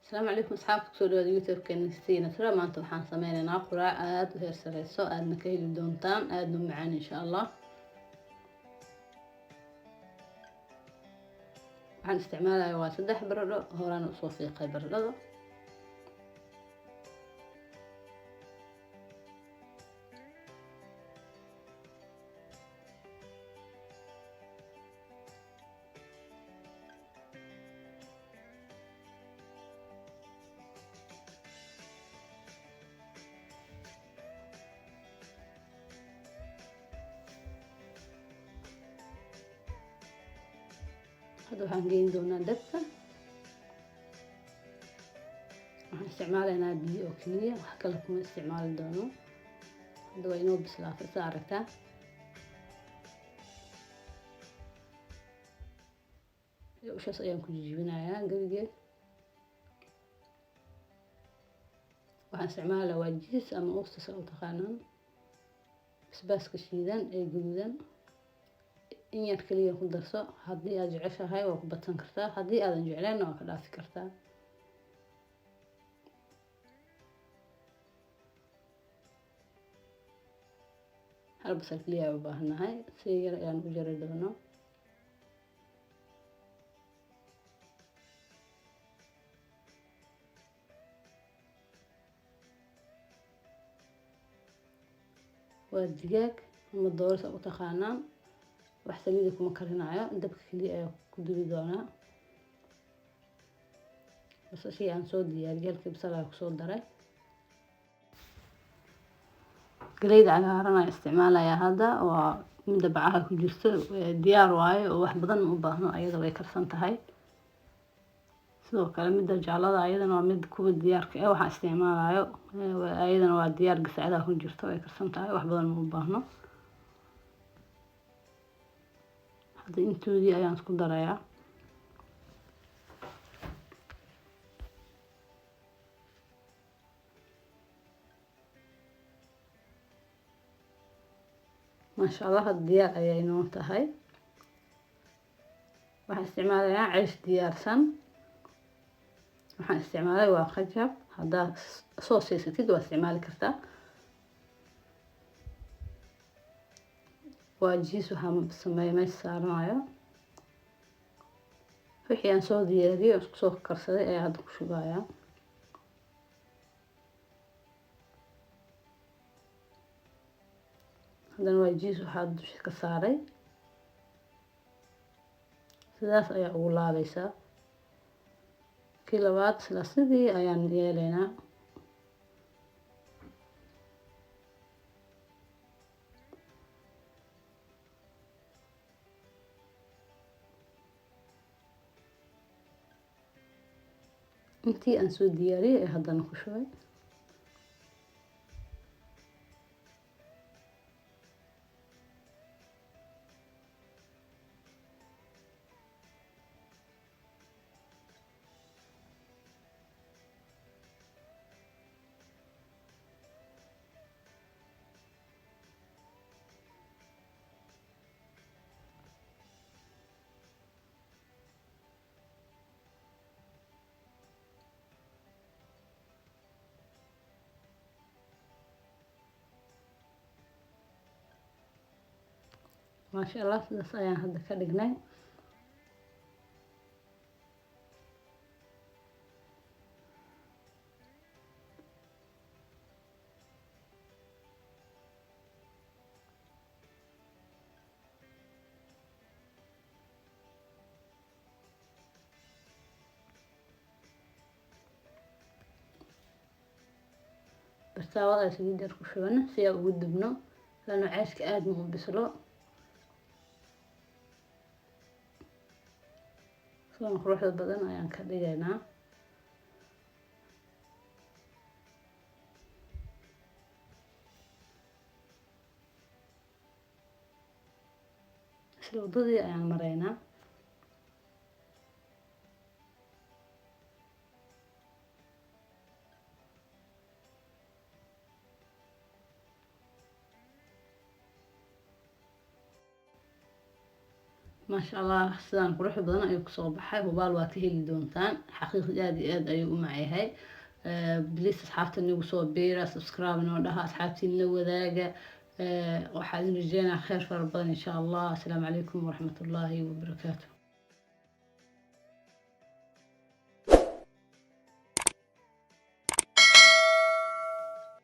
السلام عليكم أصحابك soo dhawaada youtube-keena Nasra maanta waxaan sameynaynaa quraac aad u heer sareyso aadna ka heli doontaan aadna u macaan insha Allah. Waxaan isticmaalayaa waa 3 baradho horaan u soo fiiqay baradhada. هذا waxaan geyn doonaa dabka. Waxaan isticmaalaynaa biyo oo kaliya wax kale kuma isticmaali doono. Hadda waa inoo bislaatay saa aragtaa. Ushaas ayaan ku jijibinayaa gabigeed. waxaan isticmaalayaa waa jiis ama oostas oo taqaanaan. basbaaska shiidan ee gaduudan. in yar kaliya ku darso haddii aad jeceshahay waa ku badsan kartaa haddii aadan jeclayn waa ka dhaafi kartaa. hal basal kaliya u baahanahay si yar ayaan u jari doonaa. waa digaag ama doorso u taqaanaan. wax saliid kuma karinayo dabka kaliya ayaa ku dubi doonaa. basashii aan soo diyaariyay halkii basal aan ku soo daray. galeyda cagaaran ayaan isticmaalayaa hadda waa midda bacaha ku jirto diyaar waaye oo wax badan u baahno ayada way karsan tahay. sidoo kale midda jaalada ayadana waa mid kuwa diyaarka ah waxaan isticmaalayo ayadana waa diyaar gasacada ku jirto way karsan tahay wax badan u baahno. hadda intoodii ayaan isku darayaa. maasha Allah diyaar ayay noo tahay. waxaan isticmaalayaa ceesh diyaarsan. waxaan isticmaalay waa khajab haddaad soo seysatid waa isticmaali kartaa. waa jiis waxaan sameeyay meesha saaranayo. wixii aan soo diyaariyay isku soo karsaday ayaa hadda ku shubayaa. haddana waa jiis waxaa dusha ka saaray. sidaas ayaa ugu laabaysaa. kii labaad sidii ayaan yeelaynaa. intii aan soo diyaariyay ee haddana ku shubay. maasha Allah sidaas ayaan hadda ka dhignay. bartaawada saliid yar ku shubana si aan ugu dubno lana ceeshka aad ma u bislo. soo quruxda badan ayaan ka dhigaynaa. isla wadadii ayaan maraynaa. ما شاء الله sidaan quruxda badan ayuu kusoo baxay hubaal waa ka heli doontaan xaqiiqdi aad iyo aad ayuu u macyahay بليز asxaabta nagu soo biira subscribe noo dhaha asxaabtiin la wadaaga waxaan idin rajeynayaa khayr fara badan insha Allah assalaamu calaykum waraxmatullaahi wabarakaatuh